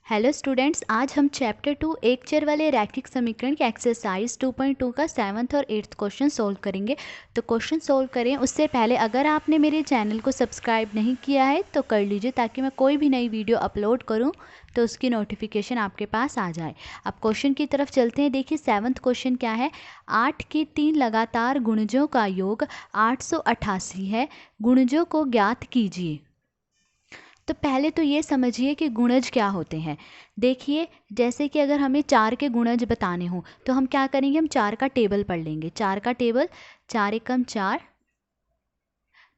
Hello students, आज हम chapter 2 एक चर वाले रैखिक समीकरण के एक्सरसाइज 2.2 का 7th और 8th क्वेश्चन सोल्व करेंगे। तो क्वेश्चन सोल्व करें उससे पहले अगर आपने मेरे चैनल को सब्सक्राइब नहीं किया है तो कर लीजिए, ताकि मैं कोई भी नई वीडियो अपलोड करूं तो उसकी नोटिफिकेशन आपके पास आ जाए। अब क्वेश्चन की तरफ चलते हैं। देखिए 7th क्वेश्चन क्या है। 8 के 3 लगातार गुणजों का योग 888 है, गुणजों को ज्ञात कीजिए। तो पहले तो ये समझिए कि गुणज क्या होते हैं। देखिए जैसे कि अगर हमें 4 के गुणज बताने हों तो हम क्या करेंगे, हम 4 का टेबल पढ़ लेंगे। 4 का टेबल, 4 एकम 4,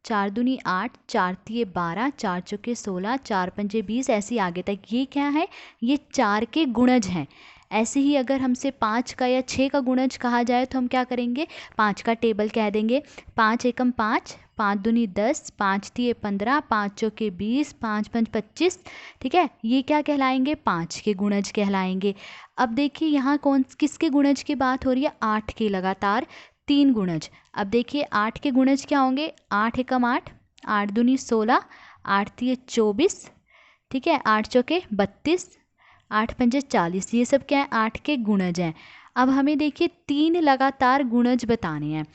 4 दूनी 8, 4 तिये 12, 4 चौके 16, 4 पंजे 20, ऐसे आगे तक। ये क्या है, ये 4 के गुणज हैं। ऐसे ही अगर हमसे 5 का या 6 का गुणज कहा जाए तो हम क्या करेंगे, 5 का टेबल कह देंगे। 5 एकम 5, 5 दूनी 10, 5 तिये 15, 5 चौके 20, 5 पंज 25। ठीक है, ये क्या कहलाएंगे, 5 के गुणज कहलाएंगे। अब देखिए यहाँ कौन किसके गुणज की बात हो रही है, 8 के लगातार 3 गुणज। अब देखिए 8 के गुणज क्या होंगे, 8 एकम 8, 8 दूनी 16, 8 तिये 24, ठीक है, 8 चौके 32, 8 पंजे 40। ये सब क्या है, 8 के गुणज हैं। अब हमें देखिए 3 लगातार गुणज बताने हैं,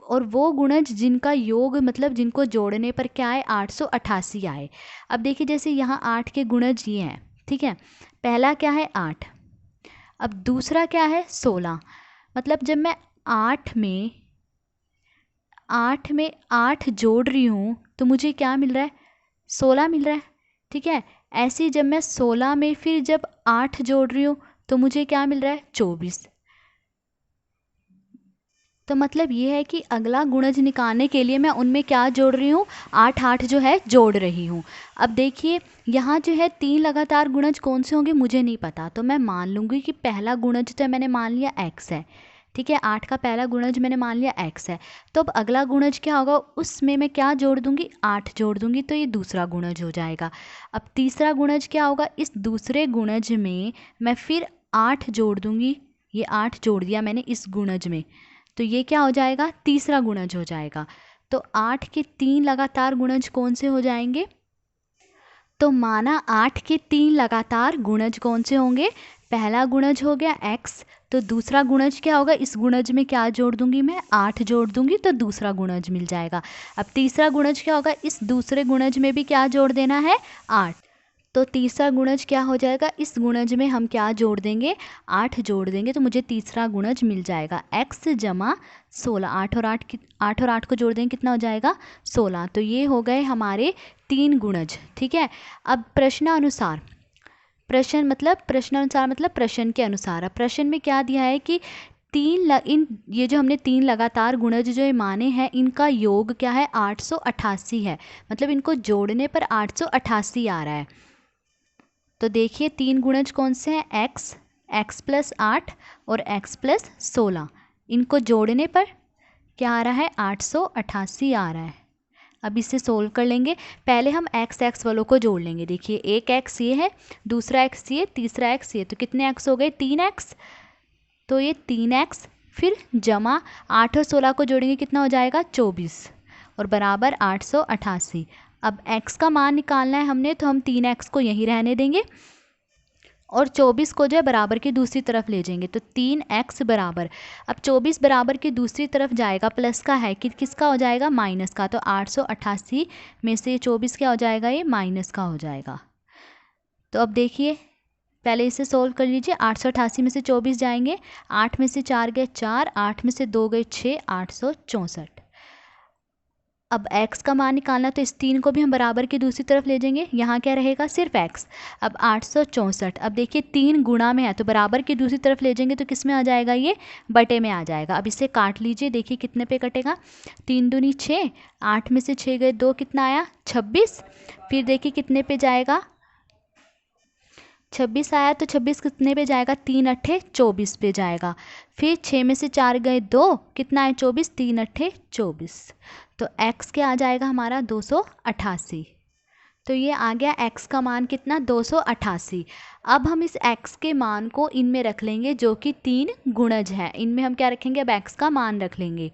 और वो गुणज जिनका योग मतलब जिनको जोड़ने पर क्या आए, 888 आए। अब देखिए जैसे यहाँ 8 के गुणज ये हैं, ठीक है। पहला क्या है, 8। अब दूसरा क्या है, 16। मतलब जब मैं 8 में 8 जोड़ रही हूँ तो मुझे क्या मिल रहा है, 16 मिल रहा है। ठीक है, ऐसे ही जब मैं 16 में फिर जब 8 जोड़ रही हूँ तो मुझे क्या मिल रहा है, 24। तो मतलब ये है कि अगला गुणज निकालने के लिए मैं उनमें क्या जोड़ रही हूँ, 8 8 जो है जोड़ रही हूँ। अब देखिए यहाँ जो है 3 लगातार गुणज कौन से होंगे मुझे नहीं पता, तो मैं मान लूँगी कि पहला गुणज तो मैंने मान लिया x है। ठीक है, 8 का पहला गुणज मैंने मान लिया x है। तो अब अगला गुणज क्या होगा, उसमें मैं क्या जोड़ दूँगी, 8 जोड़ दूँगी, तो ये दूसरा गुणज हो जाएगा। अब तीसरा गुणज क्या होगा, इस दूसरे गुणज में मैं फिर 8 जोड़ दूँगी। ये 8 जोड़ दिया मैंने इस गुणज में, तो ये क्या हो जाएगा, तीसरा गुणज हो जाएगा। तो 8 के 3 लगातार गुणज कौन से हो जाएंगे, तो माना 8 के 3 लगातार गुणज कौन से होंगे, पहला गुणज हो गया x, तो दूसरा गुणज क्या होगा, इस गुणज में क्या जोड़ दूंगी, मैं 8 जोड़ दूंगी, तो दूसरा गुणज मिल जाएगा। अब तीसरा गुणज क्या होगा, इस दूसरे गुणज में भी क्या जोड़ देना है, 8। तो तीसरा गुणज क्या हो जाएगा, इस गुणज में हम क्या जोड़ देंगे, 8 जोड़ देंगे, तो मुझे तीसरा गुणज मिल जाएगा x जमा 16। 8 और 8 को जोड़ देंगे, कितना हो जाएगा, 16। तो ये हो गए हमारे 3 गुणज। ठीक है, अब प्रश्नानुसार, प्रश्नानुसार मतलब प्रश्न के अनुसार। अब प्रश्न में क्या दिया है कि ये जो हमने 3 लगातार गुणज जो ये माने हैं, इनका योग क्या है, 888 है। मतलब इनको जोड़ने पर 888 आ रहा है। तो देखिए 3 गुणज कौन से हैं, x प्लस 8 और x प्लस 16। इनको जोड़ने पर क्या आ रहा है, 888 आ रहा है। अब इसे सोल्व कर लेंगे। पहले हम x वालों को जोड़ लेंगे। देखिए एक x ये है, दूसरा x ये, तीसरा x ये, तो कितने x हो गए, 3x। तो ये 3x फिर जमा 8 और 16 को जोड़ेंगे, कितना हो जाएगा, 24 और बराबर 888। अब x का मान निकालना है हमने, तो हम 3x को यहीं रहने देंगे और 24 को जो है बराबर की दूसरी तरफ ले जाएंगे। तो 3x बराबर, अब 24 बराबर की दूसरी तरफ जाएगा, प्लस का है कि किसका हो जाएगा, माइनस का। तो 888 में से 24 क्या हो जाएगा, ये माइनस का हो जाएगा। तो अब देखिए पहले इसे सोल्व कर लीजिए। 888 में से 24 जाएंगे, 8 में से 4 गए 4, 8 में से 2 गए 6, 864। अब x का मान निकालना, तो इस 3 को भी हम बराबर की दूसरी तरफ ले जाएंगे, यहाँ क्या रहेगा, सिर्फ x। अब 864, अब देखिए 3 गुणा में है तो बराबर की दूसरी तरफ ले जाएंगे, तो किस में आ जाएगा, ये बटे में आ जाएगा। अब इसे काट लीजिए, देखिए कितने पे कटेगा, 3 दूनी 6, 8 में से 6 गए 2, कितना आया, 26। फिर देखिए कितने पे जाएगा, 26 आया, तो 26 कितने पे जाएगा, 3 अट्ठे 24 पे जाएगा। फिर 6 में से 4 गए 2, कितना है, 24, 3 अट्ठे 24। तो x क्या आ जाएगा हमारा, 288। तो ये आ गया x का मान कितना, 288। अब हम इस x के मान को इनमें रख लेंगे जो कि 3 गुणज है। इनमें हम क्या रखेंगे, अब x का मान रख लेंगे।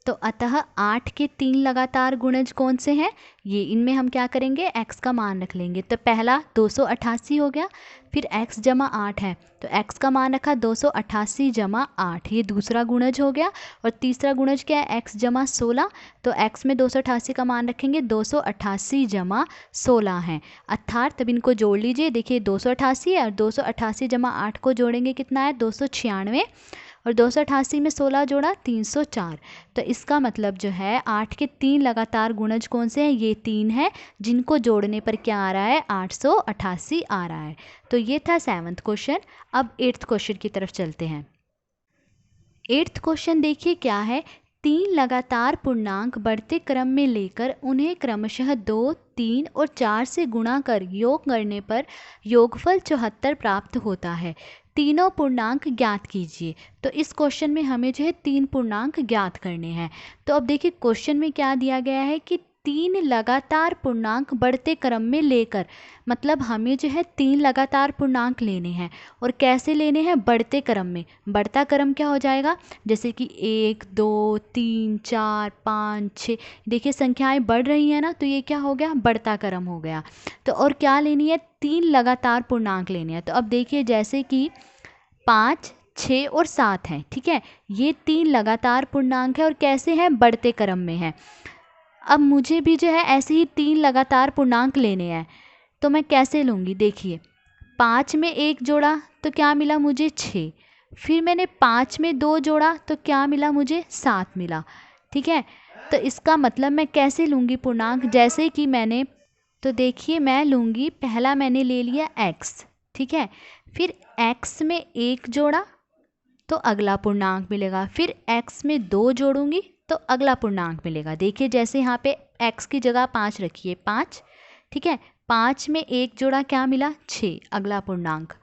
तो अतः 8 के 3 लगातार गुणज कौन से हैं, ये इनमें हम क्या करेंगे, x का मान रख लेंगे। तो पहला 288 हो गया, फिर x जमा 8 है तो x का मान रखा 288 जमा 8, ये दूसरा गुणज हो गया। और तीसरा गुणज क्या है, x जमा 16, तो x में 288 का मान रखेंगे 288 जमा 16 है, अर्थात तब इनको जोड़ लीजिए। देखिए 288 है और 288 जमा 8 को जोड़ेंगे कितना है 296, और 288 में 16 जोड़ा 304। तो इसका मतलब जो है 8 के 3 लगातार गुणज कौन से हैं, ये 3 हैं जिनको जोड़ने पर क्या आ रहा है 888 आ रहा है। तो ये था 7th क्वेश्चन। अब 8th क्वेश्चन की तरफ चलते हैं। 8th क्वेश्चन देखिए क्या है, 3 लगातार पूर्णांक बढ़ते क्रम में लेकर उन्हें क्रमशः 2, 3 और 4 से गुणा कर योग करने पर योगफल 74 प्राप्त होता है। तीनों पूर्णांक ज्ञात कीजिए। तो इस क्वेश्चन में हमें जो है 3 पूर्णांक ज्ञात करने हैं। तो अब देखिए क्वेश्चन में क्या दिया गया है कि 3 लगातार पूर्णांक बढ़ते क्रम में लेकर, मतलब हमें जो है 3 लगातार पूर्णांक लेने हैं। और कैसे लेने हैं, बढ़ते क्रम में। बढ़ता क्रम क्या हो जाएगा, जैसे कि 1, 2, 3, 4, 5, 6, देखिए संख्याएं बढ़ रही हैं ना, तो ये क्या हो गया, बढ़ता क्रम हो गया। तो और क्या लेनी है, 3 लगातार पूर्णांक लेने हैं। तो अब देखिए जैसे कि 5, 6 और 7 हैं, ठीक है, ये 3 लगातार पूर्णांक है और कैसे हैं, बढ़ते क्रम में है। अब मुझे भी जो है ऐसे ही 3 लगातार पूर्णांक लेने हैं, तो मैं कैसे लूँगी, देखिए 5 में 1 जोड़ा तो क्या मिला मुझे 6, फिर मैंने 5 में 2 जोड़ा तो क्या मिला मुझे 7 मिला, ठीक है। तो इसका मतलब मैं कैसे लूँगी पूर्णांक, जैसे कि मैंने, तो देखिए मैं लूँगी, पहला मैंने ले लिया x, ठीक है, फिर x में 1 जोड़ा तो अगला पूर्णांक मिलेगा, फिर x में 2 जोड़ूंगी तो अगला पूर्णांक मिलेगा। देखिए जैसे यहाँ पे x की जगह 5 रखिए, 5, ठीक है, 5 में 1 जोड़ा क्या मिला 6, अगला पूर्णांक,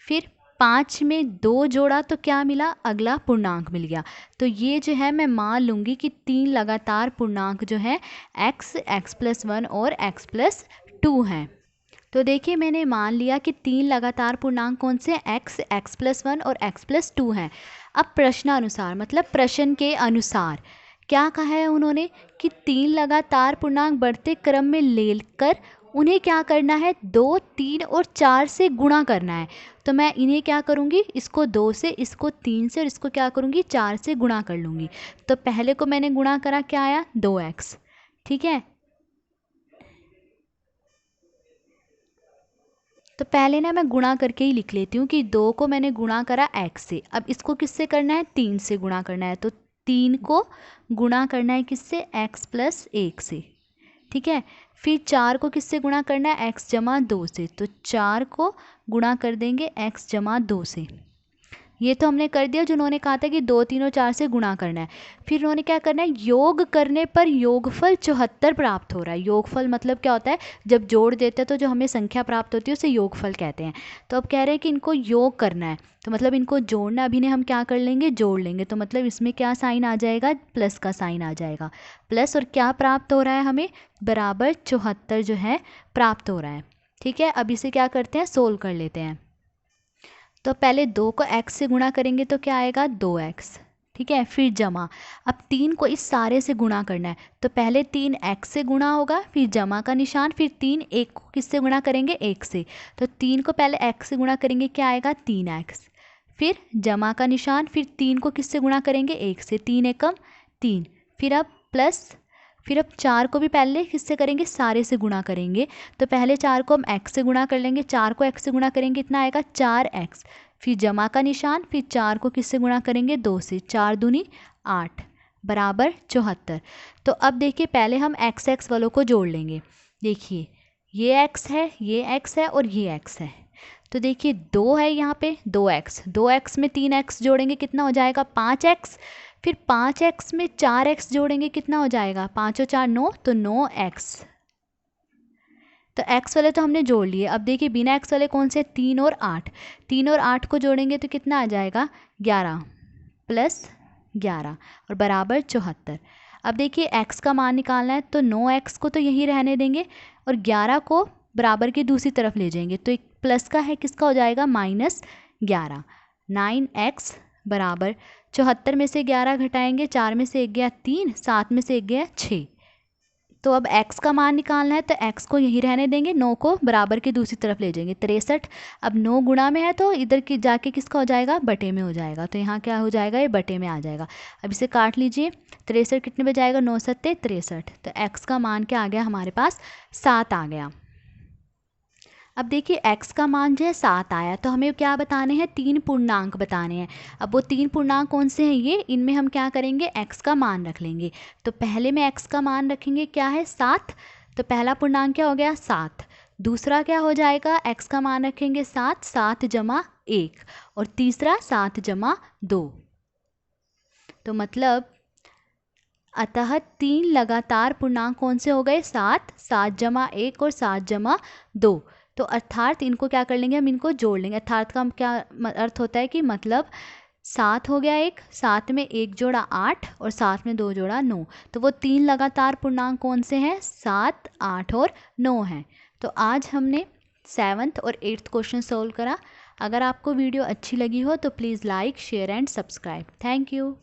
फिर 5 में 2 जोड़ा तो क्या मिला, अगला पूर्णांक मिल गया। तो ये जो है मैं मान लूँगी कि 3 लगातार पूर्णांक जो है x, x+1 और x+2 हैं। तो देखिए मैंने मान लिया कि 3 लगातार पूर्णांक कौन से हैं, x, x+1 और x+2 हैं। अब प्रश्नानुसार, मतलब प्रश्न के अनुसार क्या कहा है उन्होंने कि 3 लगातार पूर्णांक बढ़ते क्रम में लेकर उन्हें क्या करना है, 2, 3 और 4 से गुणा करना है। तो मैं इन्हें क्या करूँगी, इसको 2 से, इसको 3 से और इसको क्या करूँगी 4 से गुणा कर लूँगी। तो पहले को मैंने गुणा करा, क्या आया 2x, ठीक है। तो पहले ना मैं गुणा करके ही लिख लेती हूँ कि 2 को मैंने गुणा करा x से, अब इसको किससे करना है, 3 से गुणा करना है। तो 3 को गुणा करना है किससे, x+1 से, ठीक है। फिर 4 को किससे गुणा करना है, x जमा 2 से, तो 4 को गुणा कर देंगे x जमा 2 से। ये तो हमने कर दिया जो उन्होंने कहा था कि 2, 3 और 4 से गुणा करना है। फिर उन्होंने क्या करना है, योग करने पर योगफल 74 प्राप्त हो रहा है। योगफल मतलब क्या होता है, जब जोड़ देते हैं तो जो हमें संख्या प्राप्त होती है उसे योगफल कहते हैं। तो अब कह रहे हैं कि इनको योग करना है, तो मतलब इनको जोड़ना, अभी ने हम क्या कर लेंगे, जोड़ लेंगे। तो मतलब इसमें क्या साइन आ जाएगा, प्लस का साइन आ जाएगा, प्लस, और क्या प्राप्त हो रहा है हमें, बराबर 74 जो है प्राप्त हो रहा है, ठीक है। अब इसे क्या करते हैं, सोल्व कर लेते हैं। तो पहले 2 को x से गुणा करेंगे तो क्या आएगा 2x, ठीक है, फिर जमा। अब 3 को इस सारे से गुणा करना है, तो पहले 3 x से गुणा होगा, फिर जमा का निशान, फिर 3 1 को किससे गुणा करेंगे, 1 से। तो 3 को पहले x से गुणा करेंगे, क्या आएगा 3x, फिर जमा का निशान, फिर 3 को किससे गुणा करेंगे, 1 से, 3 एकम 3, फिर अब प्लस, फिर अब 4 को भी पहले किससे करेंगे, सारे से गुणा करेंगे। तो पहले 4 को हम x से गुणा कर लेंगे, 4 को x से गुणा करेंगे कितना आएगा 4x, फिर जमा का निशान, फिर 4 को किससे गुणा करेंगे 2 से, 4 दूनी 8 बराबर 74। तो अब देखिए पहले हम x x वालों को जोड़ लेंगे। देखिए ये x है, ये x है और ये x है। तो देखिए 2 है यहाँ पे, 2x, 2x में 3x जोड़ेंगे कितना हो जाएगा 5x, फिर 5x में 4x जोड़ेंगे कितना हो जाएगा, 5 और 4 9, तो 9x। तो x वाले तो हमने जोड़ लिए। अब देखिए बिना x वाले कौन से, 3 और 8, 3 और 8 को जोड़ेंगे तो कितना आ जाएगा 11 प्लस 11 और बराबर 74। अब देखिए x का मान निकालना है, तो 9x को तो यही रहने देंगे और 11 को बराबर की दूसरी तरफ ले जाएंगे, तो एक प्लस का है, किसका हो जाएगा -11, 9x बराबर 74 में से 11 घटाएंगे, 4 में से 1 गया 3, 7 में से 1 गया 6। तो अब x का मान निकालना है, तो x को यहीं रहने देंगे, 9 को बराबर की दूसरी तरफ ले जाएंगे, 63। अब 9 गुणा में है तो इधर की जाके किसका हो जाएगा, बटे में हो जाएगा, तो यहाँ क्या हो जाएगा, ये बटे में आ जाएगा। अब इसे काट लीजिए, 63 कितने में जाएगा, 9 सत्ते 63, तो x का मान क्या आ गया हमारे पास, 7 आ गया। अब देखिए x का मान जो है 7 आया, तो हमें क्या बताने हैं, 3 पूर्णांक बताने हैं। अब वो 3 पूर्णांक कौन से हैं, ये इनमें हम क्या करेंगे, x का मान रख लेंगे। तो पहले में x का मान रखेंगे, क्या है 7, तो पहला पूर्णांक क्या हो गया 7। दूसरा क्या हो जाएगा, x का मान रखेंगे 7, 7 जमा 1, और तीसरा 7 जमा 2। तो मतलब अतः 3 लगातार पूर्णांक कौन से हो गए, 7, 7 जमा 1 और 7 जमा 2। तो अर्थात इनको क्या कर लेंगे, हम इनको जोड़ लेंगे। अर्थात का हम क्या अर्थ होता है कि मतलब 7 हो गया एक, 7 में 1 जोड़ा 8 और 7 में 2 जोड़ा 9। तो वो 3 लगातार पूर्णांक कौन से हैं, 7, 8 और 9 हैं। तो आज हमने 7th और 8th क्वेश्चन सोल्व करा। अगर आपको वीडियो अच्छी लगी हो तो please like, share and subscribe. Thank you.